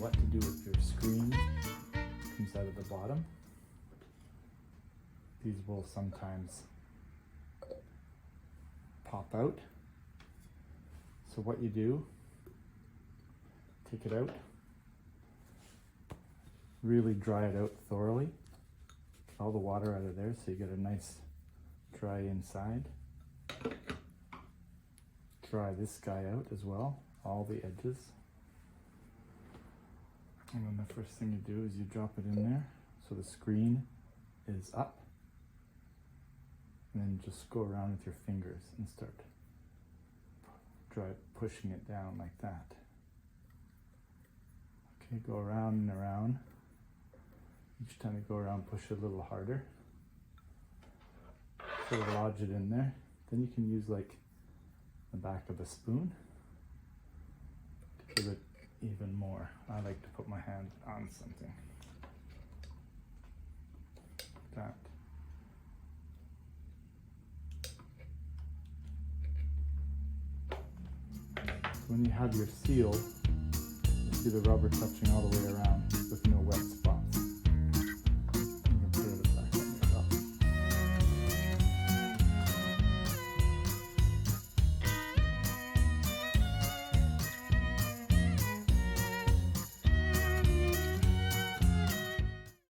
what to do with your screen comes out of the bottom. These will sometimes pop out. So what you do, take it out, really dry it out thoroughly, get all the water out of there so you get a nice dry inside. Dry this guy out as well, all the edges. And then the first thing you do is you drop it in there so the screen is up. And then just go around with your fingers and start pushing it down like that. Okay, go around and around. Each time you go around, push it a little harder. Sort of lodge it in there. Then you can use like the back of a spoon to give it even more. I like to put my hand on something like that. When you have your seal, you see the rubber touching all the way around with no wet spoon.